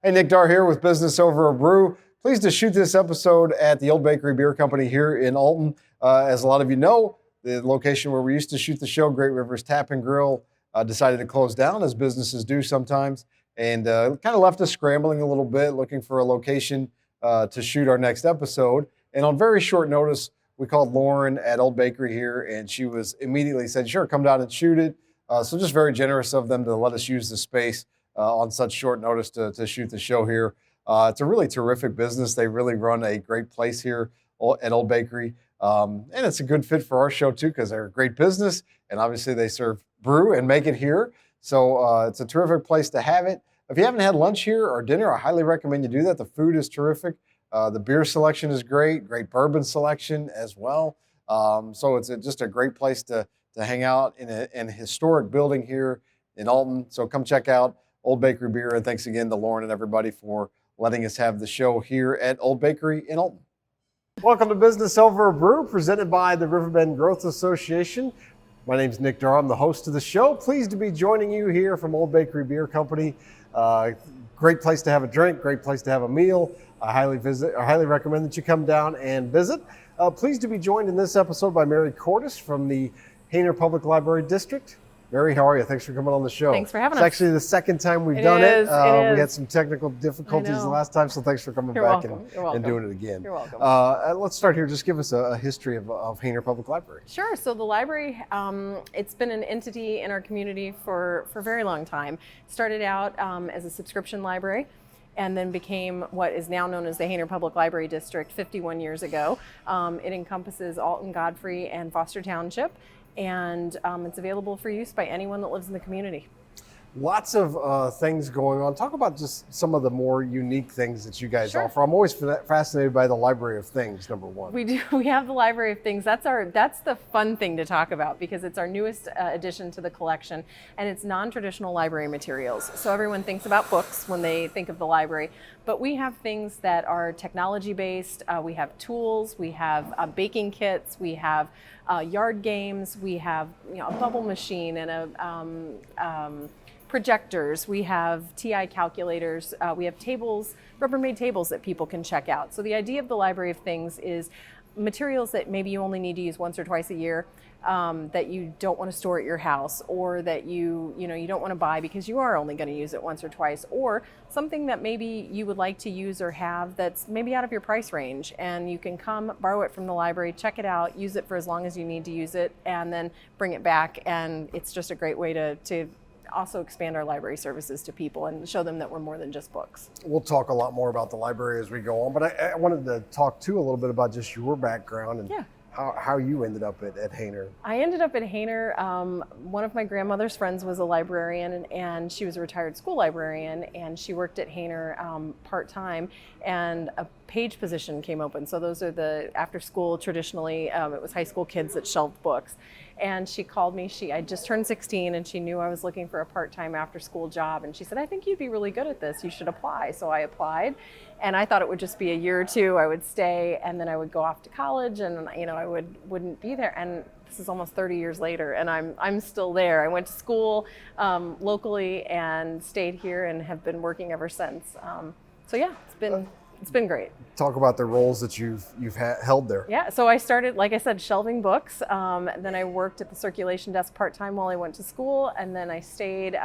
Hey, Nick Dar here with Business Over a Brew. Pleased to shoot this episode at the Old Bakery Beer Company here in Alton. As a lot of you know, the location where we used to shoot the show, Great Rivers Tap and Grill, decided to close down, as businesses do sometimes, and kind of left us scrambling a little bit, looking for a location to shoot our next episode. And on very short notice, we called Lauren at Old Bakery here, and she was immediately said, "Sure, come down and shoot it." So just very generous of them to let us use the space on such short notice to shoot the show here. It's a really terrific business. They really run a great place here at Old Bakery. And it's a good fit for our show too, because they're a great business, and obviously they serve brew and make it here. So it's a terrific place to have it. If you haven't had lunch here or dinner, I highly recommend you do that. The food is terrific. The beer selection is great bourbon selection as well. So it's just a great place to hang out in a historic building here in Alton. So come check out Old Bakery Beer, and thanks again to Lauren and everybody for letting us have the show here at Old Bakery in Alton. Welcome to Business Over a Brew, presented by the Riverbend Growth Association. My name is Nick Dar. I'm the host of the show. Pleased to be joining you here from Old Bakery Beer Company. Great place to have a drink, great place to have a meal. I highly recommend that you come down and visit. Pleased to be joined in this episode by Mary Cordes from the Hayner Public Library District. Mary, how are you? Thanks for coming on the show. Thanks for having us. It's actually the second time we've done it. It We is. had some technical difficulties the last time, so thanks for coming back and doing it again. You're welcome. Let's start here. Just give us a history of Hayner Public Library. Sure. So the library, it's been an entity in our community for a very long time. Started out as a subscription library, and then became what is now known as the Hayner Public Library District 51 years ago. It encompasses Alton, Godfrey, and Foster Township, and it's available for use by anyone that lives in the community. Lots of things going on. Talk about just some of the more unique things that you guys Sure. offer. I'm always fascinated by the Library of Things, number one. We do. We have the Library of Things. That's the fun thing to talk about, because it's our newest addition to the collection, and it's non-traditional library materials. So everyone thinks about books when they think of the library, but we have things that are technology-based. We have tools. We have baking kits. We have yard games. We have a bubble machine and a projectors. We have TI calculators. We have tables, Rubbermaid tables that people can check out. So the idea of the Library of Things is materials that maybe you only need to use once or twice a year, that you don't want to store at your house, or that you don't want to buy because you are only going to use it once or twice, or something that maybe you would like to use or have that's maybe out of your price range, and you can come borrow it from the library, check it out, use it for as long as you need to use it, and then bring it back. And it's just a great way to also expand our library services to people and show them that we're more than just books. We'll talk a lot more about the library as we go on, but I wanted to talk too a little bit about just your background and how you ended up at Hayner. I ended up at Hayner. One of my grandmother's friends was a librarian, and she was a retired school librarian, and she worked at Hayner part-time, and a page position came open. So those are the after school, traditionally, it was high school kids that shelved books. And she called me. I just turned 16, and she knew I was looking for a part-time after-school job. And she said, "I think you'd be really good at this. You should apply." So I applied, and I thought it would just be a year or two. I would stay, and then I would go off to college, and I wouldn't be there. And this is almost 30 years later, and I'm still there. I went to school locally and stayed here, and have been working ever since. So yeah, it's been great. Talk about the roles that you've held there. Yeah, so I started, like I said, shelving books. Then I worked at the circulation desk part-time while I went to school, and then I stayed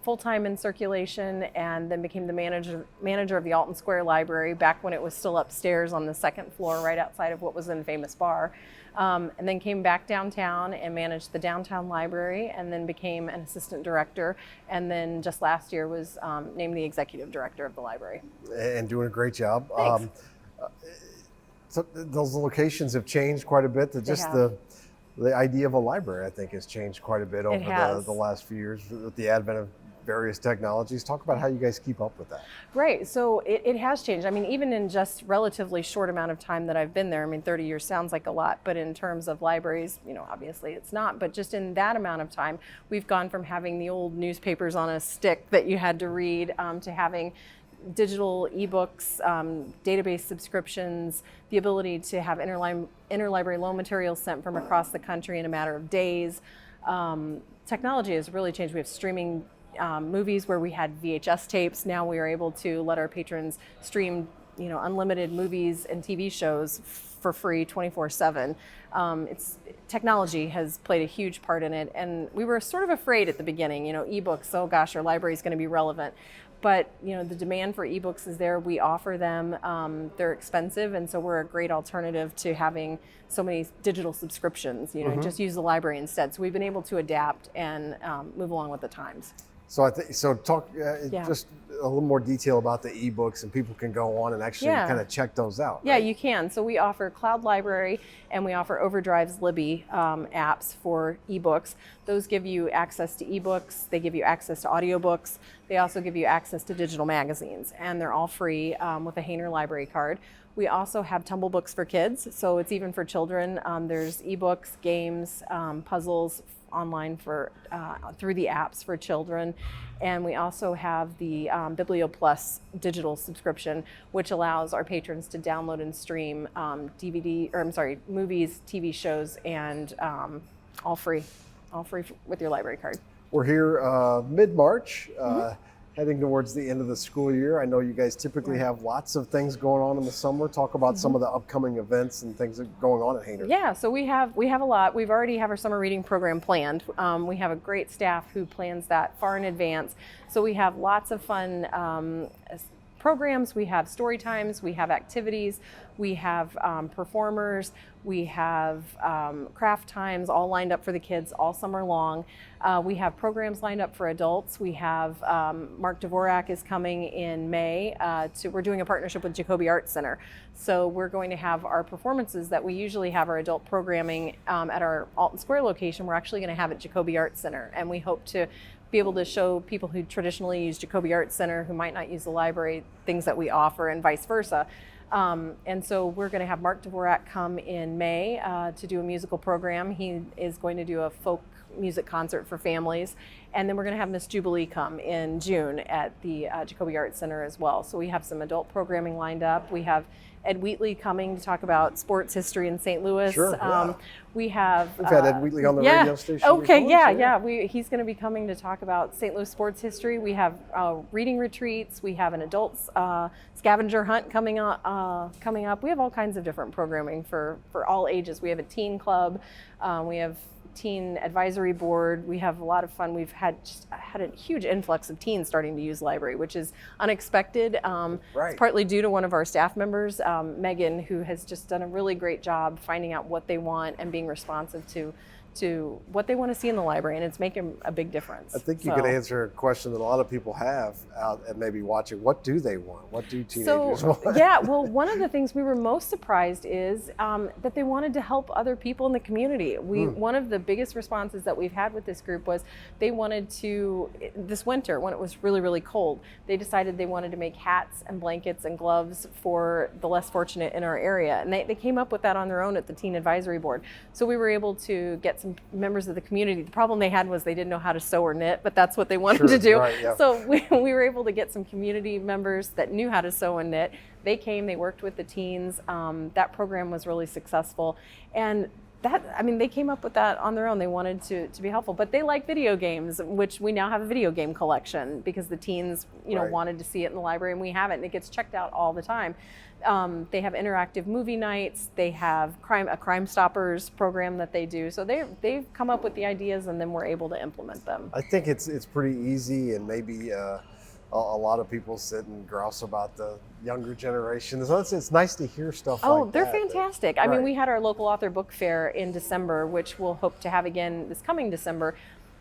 full-time in circulation, and then became the manager of the Alton Square Library back when it was still upstairs on the second floor right outside of what was then Famous Bar. And then came back downtown and managed the downtown library, and then became an assistant director, and then just last year was named the executive director of the library. And doing a great job. Thanks. So those locations have changed quite a bit. The idea of a library, I think, has changed quite a bit over the last few years with the advent of various technologies. Talk about how you guys keep up with that. Right, so it has changed. I mean, even in just relatively short amount of time that I've been there, 30 years sounds like a lot, but in terms of libraries, obviously it's not, but just in that amount of time, we've gone from having the old newspapers on a stick that you had to read to having digital ebooks, database subscriptions, the ability to have interlibrary loan materials sent from across the country in a matter of days. Technology has really changed. We have streaming movies where we had VHS tapes. Now we are able to let our patrons stream, unlimited movies and TV shows for free 24/7. It's technology has played a huge part in it, and we were sort of afraid at the beginning. Ebooks. Oh gosh, our library is going to be relevant. But the demand for ebooks is there. We offer them. They're expensive, and so we're a great alternative to having so many digital subscriptions. Just use the library instead. So we've been able to adapt and move along with the times. So talk just a little more detail about the ebooks, and people can go on and actually kind of check those out. Yeah, right? you can. So we offer Cloud Library and we offer Overdrive's Libby apps for ebooks. Those give you access to ebooks. They give you access to audiobooks. They also give you access to digital magazines, and they're all free with a Hayner library card. We also have tumble books for kids, so it's even for children. There's ebooks, games, puzzles online for through the apps for children, and we also have the Biblio Plus digital subscription, which allows our patrons to download and stream movies, TV shows, and all free with your library card. We're here mid-March. Heading towards the end of the school year. I know you guys typically have lots of things going on in the summer. Talk about some of the upcoming events and things that are going on at Hayner. Yeah, so we have a lot. We've already have our summer reading program planned. We have a great staff who plans that far in advance. So we have lots of fun programs. We have story times, we have activities, we have performers, we have craft times all lined up for the kids all summer long. We have programs lined up for adults. We have Mark Dvorak is coming in May. We're doing a partnership with Jacoby Arts Center. So we're going to have our performances that we usually have our adult programming at our Alton Square location. We're actually going to have at Jacoby Arts Center, and we hope to be able to show people who traditionally use Jacoby Arts Center, who might not use the library, things that we offer, and vice versa. And so we're going to have Mark Dvorak come in May to do a musical program. He is going to do a folk music concert for families. And then we're going to have Miss Jubilee come in June at the Jacoby Arts Center as well. So we have some adult programming lined up. We have Ed Wheatley coming to talk about sports history in St. Louis. Sure, yeah. We've had Ed Wheatley on the radio station. Okay, before, he's going to be coming to talk about St. Louis sports history. We have reading retreats. We have an adults scavenger hunt coming up. We have all kinds of different programming for all ages. We have a teen club. We have teen advisory board. We have a lot of fun. We've had a huge influx of teens starting to use library, which is unexpected. It's partly due to one of our staff members, Megan, who has just done a really great job finding out what they want and being responsive to what they want to see in the library, and it's making a big difference. I think you could answer a question that a lot of people have out and maybe watching. What do they want? What do teenagers want? Yeah, well, one of the things we were most surprised is that they wanted to help other people in the community. One of the biggest responses that we've had with this group was they wanted to, this winter when it was really, really cold, they decided they wanted to make hats and blankets and gloves for the less fortunate in our area. And they came up with that on their own at the Teen Advisory Board. So we were able to get some members of the community. The problem they had was they didn't know how to sew or knit, but that's what they wanted to do. Right, yeah. So we were able to get some community members that knew how to sew and knit. They came, they worked with the teens. That program was really successful. And they came up with that on their own. They wanted to be helpful, but they like video games, which we now have a video game collection because the teens, wanted to see it in the library, and we have it, and it gets checked out all the time. They have interactive movie nights. They have a Crime Stoppers program that they do. So they've come up with the ideas, and then we're able to implement them. I think it's pretty easy, and maybe a lot of people sit and grouse about the younger generation. So it's nice to hear stuff like that. Oh, they're fantastic. I mean, we had our local author book fair in December, which we'll hope to have again this coming December.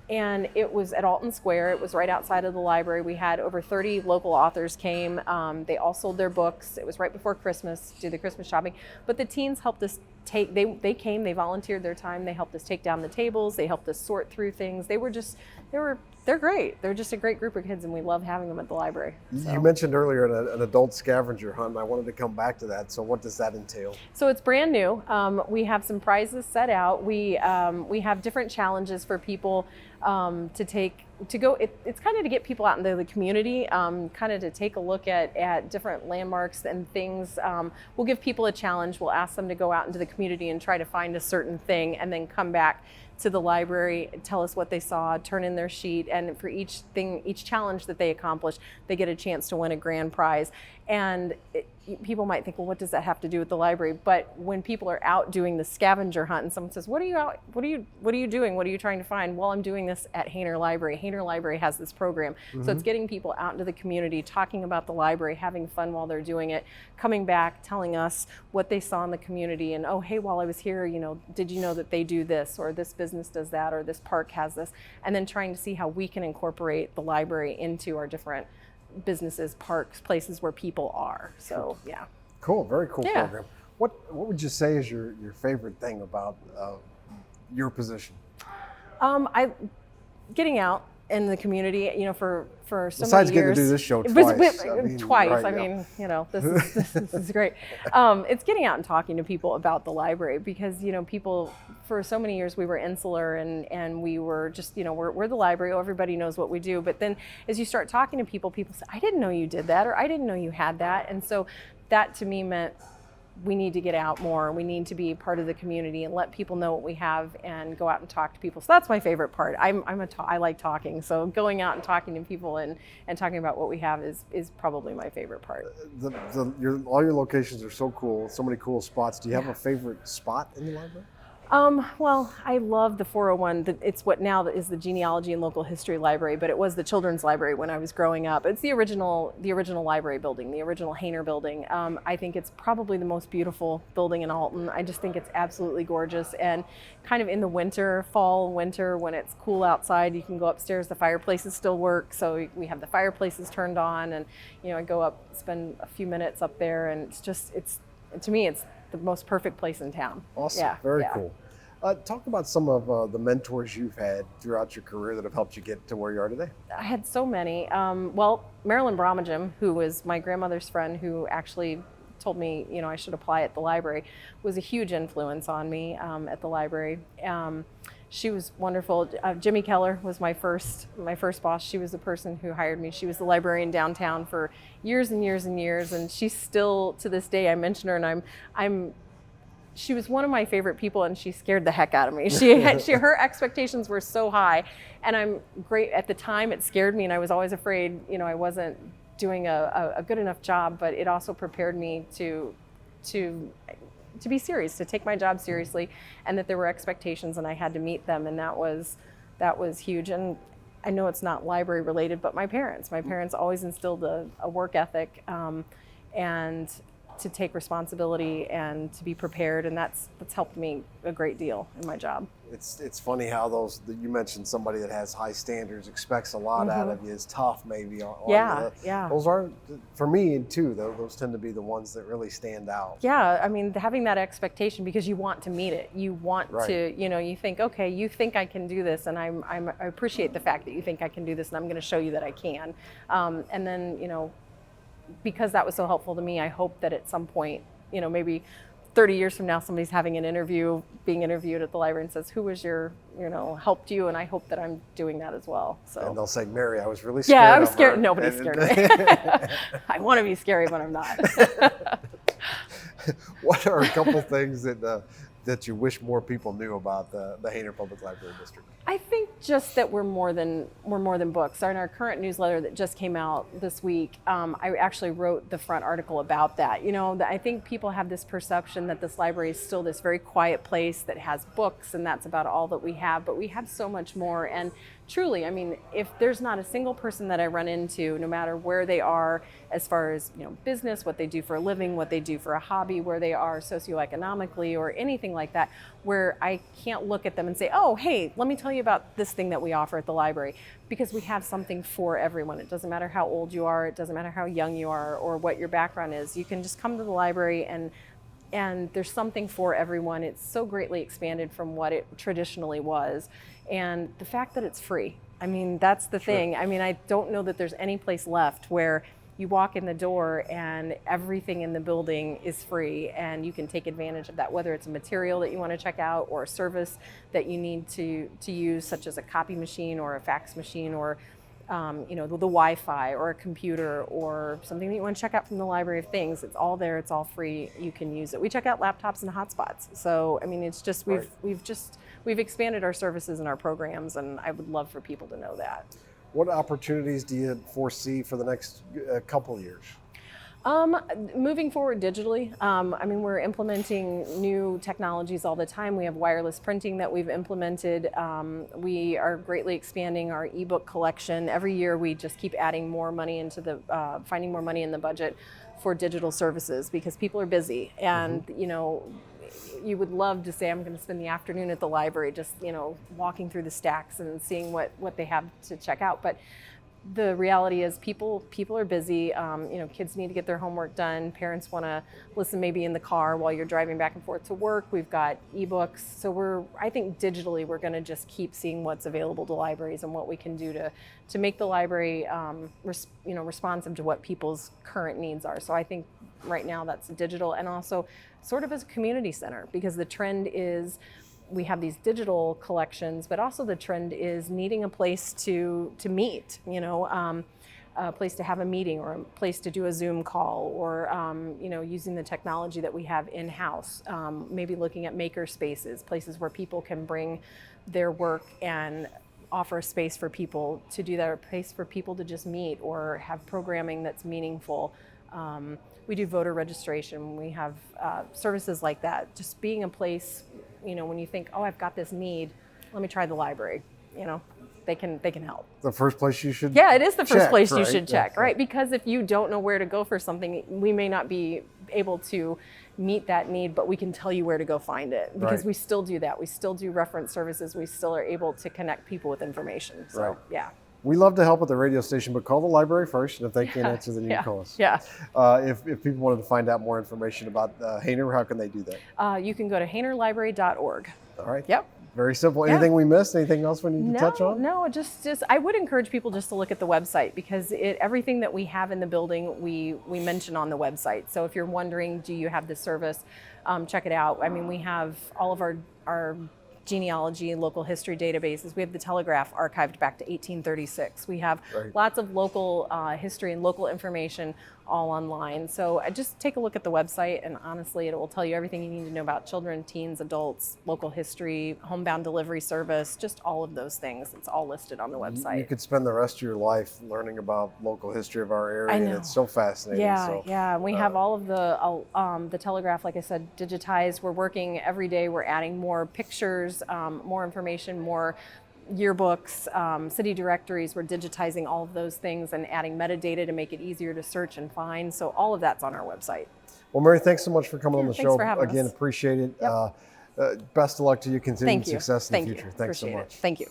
And it was at Alton Square. It was right outside of the library. We had over 30 local authors came. They all sold their books. It was right before Christmas, do the Christmas shopping. But the teens helped us they came, they volunteered their time. They helped us take down the tables. They helped us sort through things. They're great. They're just a great group of kids, and we love having them at the library. So. You mentioned earlier an adult scavenger hunt. I wanted to come back to that. So what does that entail? So it's brand new. We have some prizes set out. We have different challenges for people. It's kind of to get people out into the community, kind of to take a look at different landmarks and things. We'll give people a challenge. We'll ask them to go out into the community and try to find a certain thing, and then come back to the library, tell us what they saw, turn in their sheet, and for each challenge that they accomplish, they get a chance to win a grand prize. And people might think, well, what does that have to do with the library? But when people are out doing the scavenger hunt and someone says, what are you doing? What are you trying to find? Well, I'm doing this at Hayner Library. Hayner Library has this program. So it's getting people out into the community, talking about the library, having fun while they're doing it, coming back, telling us what they saw in the community, and, oh, hey, while I was here, did you know that they do this, or this business does that, or this park has this, and then trying to see how we can incorporate the library into our different businesses, parks, places where people are. So yeah. Cool, very cool program. What would you say is your favorite thing about your position? Getting out in the community, for so Besides many years. Getting to do this show twice. Twice. Right, This is great. It's getting out and talking to people about the library, because, people, for so many years we were insular, and we were just, we're the library. Everybody knows what we do. But then as you start talking to people say, I didn't know you did that, or I didn't know you had that. And so that to me meant we need to get out more. We need to be part of the community and let people know what we have and go out and talk to people. So that's my favorite part. I like talking. So going out and talking to people and talking about what we have is probably my favorite part. All your locations are so cool. So many cool spots. Do you have a favorite spot in the library? Well, I love the 401. It's what now is the Genealogy and Local History Library, but it was the Children's Library when I was growing up. It's the original library building, the original Hayner building. I think it's probably the most beautiful building in Alton. I just think it's absolutely gorgeous. And kind of in the fall, winter, when it's cool outside, you can go upstairs. The fireplaces still work, so we have the fireplaces turned on, and I go up, spend a few minutes up there, and to me, it's the most perfect place in town. Awesome. Yeah, very cool. Talk about some of the mentors you've had throughout your career that have helped you get to where you are today. I had so many. Marilyn Bromagem, who was my grandmother's friend, who actually told me, I should apply at the library, was a huge influence on me at the library. She was wonderful. Jimmy Keller was my first boss. She was the person who hired me. She was the librarian downtown for years and years and years, and she's still, to this day, I mention her, and she was one of my favorite people, and she scared the heck out of me. Her expectations were so high, and I'm great. At the time, it scared me, and I was always afraid, I wasn't doing a good enough job, but it also prepared me to be serious, to take my job seriously, and that there were expectations and I had to meet them, and that was huge. And I know it's not library related, but my parents always instilled a work ethic, and to take responsibility and to be prepared, and that's helped me a great deal in my job. It's funny how you mentioned somebody that has high standards, expects a lot out of you, is tough maybe. Those are, for me too, those tend to be the ones that really stand out. Yeah, I mean, having that expectation because you want to meet it. You want to, you think, okay, you think I can do this, and I appreciate the fact that you think I can do this, and I'm going to show you that I can. And then, because that was so helpful to me, I hope that at some point, maybe 30 years from now, somebody's being interviewed at the library and says, who was helped you? And I hope that I'm doing that as well. So. And they'll say, Mary, I was really scared. Yeah, I was scared. Nobody's scared of me. I want to be scary, but I'm not. What are a couple things that you wish more people knew about the Hayner Public Library District? I think just that we're more than books. In our current newsletter that just came out this week, I actually wrote the front article about that. I think people have this perception that this library is still this very quiet place that has books, and that's about all that we have, but we have so much more. And truly, I mean, if there's not a single person that I run into, no matter where they are, as far as business, what they do for a living, what they do for a hobby, where they are socioeconomically, or anything like that, where I can't look at them and say, oh, hey, let me tell you about this thing that we offer at the library, because we have something for everyone. It doesn't matter how old you are, it doesn't matter how young you are, or what your background is. You can just come to the library and there's something for everyone. It's so greatly expanded from what it traditionally was. And the fact that it's free, I mean, that's the thing. I mean, I don't know that there's any place left where you walk in the door and everything in the building is free, and you can take advantage of that, whether it's a material that you want to check out or a service that you need to use, such as a copy machine or a fax machine, or the Wi-Fi or a computer or something that you want to check out from the Library of Things. It's all there. It's all free. You can use it. We check out laptops and hotspots. So, I mean, it's just, we've expanded our services and our programs, and I would love for people to know that. What opportunities do you foresee for the next couple of years? Moving forward digitally. I mean, we're implementing new technologies all the time. We have wireless printing that we've implemented. We are greatly expanding our ebook collection. Every year we just keep adding more money into finding more money in the budget for digital services, because people are busy, and you would love to say, I'm going to spend the afternoon at the library just walking through the stacks and seeing what they have to check out. But the reality is people are busy. Kids need to get their homework done. Parents want to listen maybe in the car while you're driving back and forth to work. We've got ebooks. So I think digitally we're going to just keep seeing what's available to libraries and what we can do to make the library responsive to what people's current needs are. So I think right now that's digital, and also sort of as a community center, because the trend is we have these digital collections, but also the trend is needing a place to meet, a place to have a meeting, or a place to do a Zoom call, or using the technology that we have in-house, maybe looking at maker spaces, places where people can bring their work and offer a space for people to do that, or a place for people to just meet or have programming that's meaningful. We do voter registration. We have services like that. Just being a place, when you think, oh, I've got this need, let me try the library. They can help. The first place you should. Yeah, it is the first place you right? should check, right? Because if you don't know where to go for something, we may not be able to meet that need, but we can tell you where to go find it, because we still do that. We still do reference services. We still are able to connect people with information. So, yeah. We love to help at the radio station, but call the library first, and if they can't answer, then you call us. Yeah. If people wanted to find out more information about Hayner, how can they do that? You can go to haynerlibrary.org. All right. Yep. Very simple. Anything we missed? Anything else we need to touch on? No, just I would encourage people just to look at the website, because everything that we have in the building, we mention on the website. So if you're wondering, do you have this service, check it out. I mean, we have all of our genealogy and local history databases. We have the Telegraph archived back to 1836. We have lots of local history and local information all online. So just take a look at the website, and honestly, it will tell you everything you need to know about children, teens, adults, local history, homebound delivery service, just all of those things. It's all listed on the website. You could spend the rest of your life learning about local history of our area. I know. And it's so fascinating. Yeah. We have all of the Telegraph, like I said, digitized. We're working every day. We're adding more pictures, more information, more yearbooks, city directories. We're digitizing all of those things and adding metadata to make it easier to search and find. So all of that's on our website. Well, Mary, thanks so much for coming on the show. Thanks for having us. Appreciate it. Yep. Best of luck to you. Continued success in the future. Thanks so much. Thank you.